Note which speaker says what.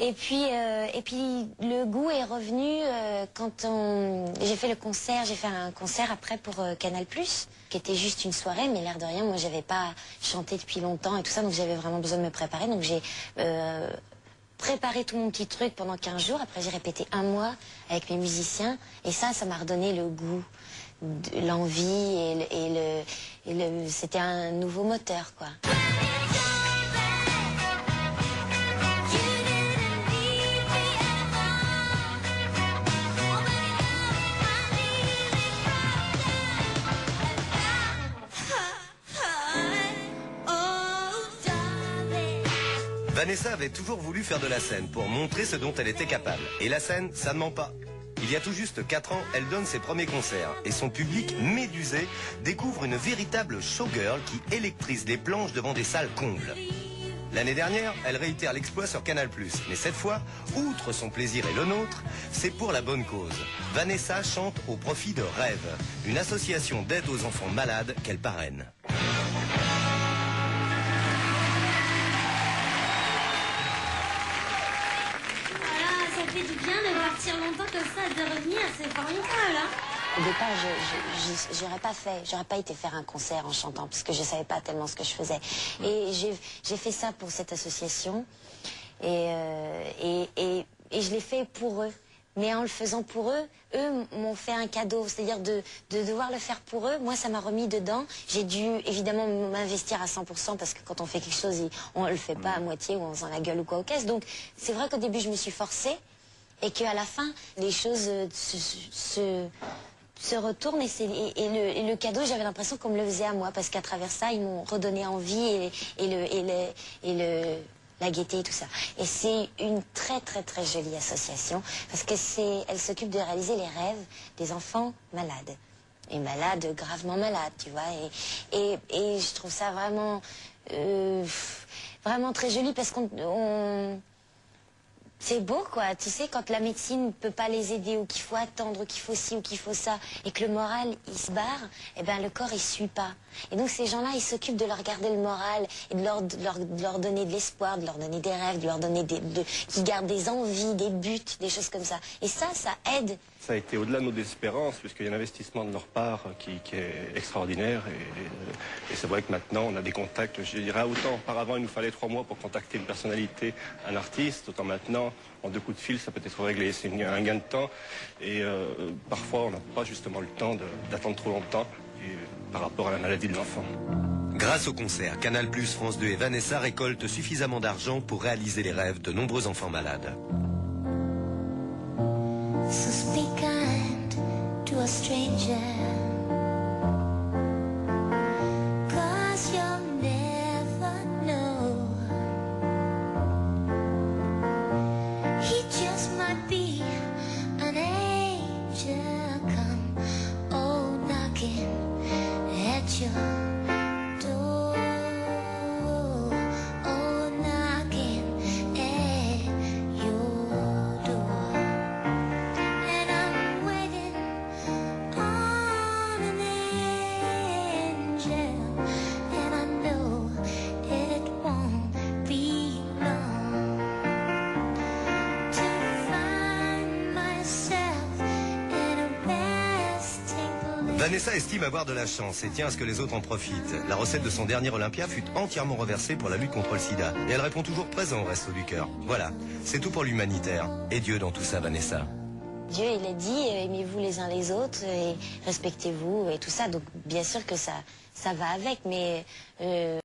Speaker 1: Et puis le goût est revenu quand j'ai fait le concert. J'ai fait un concert après pour Canal+, qui était juste une soirée, mais l'air de rien, moi j'avais pas chanté depuis longtemps et tout ça, donc j'avais vraiment besoin de me préparer. Donc j'ai préparé tout mon petit truc pendant 15 jours. Après j'ai répété un mois avec mes musiciens et ça m'a redonné le goût, l'envie c'était un nouveau moteur, quoi.
Speaker 2: Vanessa avait toujours voulu faire de la scène pour montrer ce dont elle était capable. Et la scène, ça ne ment pas. Il y a tout juste 4 ans, elle donne ses premiers concerts. Et son public, médusé, découvre une véritable showgirl qui électrise les planches devant des salles combles. L'année dernière, elle réitère l'exploit sur Canal+. Mais cette fois, outre son plaisir et le nôtre, c'est pour la bonne cause. Vanessa chante au profit de Rêve, une association d'aide aux enfants malades qu'elle parraine.
Speaker 3: Ça fait du bien de partir longtemps comme ça, de revenir, c'est formidable, hein.
Speaker 1: Au départ, j'aurais pas été faire un concert en chantant, parce que je savais pas tellement ce que je faisais. Et j'ai fait ça pour cette association, et je l'ai fait pour eux. Mais en le faisant pour eux, eux m'ont fait un cadeau, c'est-à-dire de devoir le faire pour eux. Moi, ça m'a remis dedans. J'ai dû évidemment m'investir à 100% parce que quand on fait quelque chose, on le fait pas à moitié ou on s'en la gueule ou quoi aux caisses. Donc, c'est vrai qu'au début, je me suis forcée et qu'à la fin, les choses se retournent et le cadeau, j'avais l'impression qu'on me le faisait à moi parce qu'à travers ça, ils m'ont redonné envie la gaieté et tout ça. Et c'est une très très très jolie association parce que elle s'occupe de réaliser les rêves des enfants malades. Et malades, gravement malades, tu vois. Et je trouve ça vraiment, vraiment très joli parce c'est beau, quoi. Tu sais, quand la médecine ne peut pas les aider ou qu'il faut attendre, ou qu'il faut ci ou qu'il faut ça, et que le moral, il se barre, eh ben, le corps, il suit pas. Et donc, ces gens-là, ils s'occupent de leur garder le moral et de leur donner de l'espoir, de leur donner des rêves, de leur donner qu'ils gardent des envies, des buts, des choses comme ça. Et ça aide.
Speaker 4: Ça a été au-delà de nos espérances, puisqu'il y a un investissement de leur part qui est extraordinaire. Et c'est vrai que maintenant, on a des contacts, je dirais, autant auparavant, il nous fallait 3 mois pour contacter une personnalité, un artiste, autant maintenant, en 2 coups de fil, ça peut être réglé. C'est un gain de temps. Et parfois, on n'a pas justement le temps d'attendre trop longtemps par rapport à la maladie de l'enfant.
Speaker 2: Grâce au concert, Canal+, France 2 et Vanessa récoltent suffisamment d'argent pour réaliser les rêves de nombreux enfants malades.
Speaker 5: So speak kind to a stranger, 'cause you'll never know. He just might be an angel come, oh, knocking at your door, oh, knocking at your door.
Speaker 2: Vanessa estime avoir de la chance et tient à ce que les autres en profitent. La recette de son dernier Olympia fut entièrement reversée pour la lutte contre le sida. Et elle répond toujours présent au Resto du Cœur. Voilà, c'est tout pour l'humanitaire. Et Dieu dans tout ça, Vanessa.
Speaker 1: Dieu, il a dit, aimez-vous les uns les autres et respectez-vous et tout ça. Donc, bien sûr que ça va avec, mais...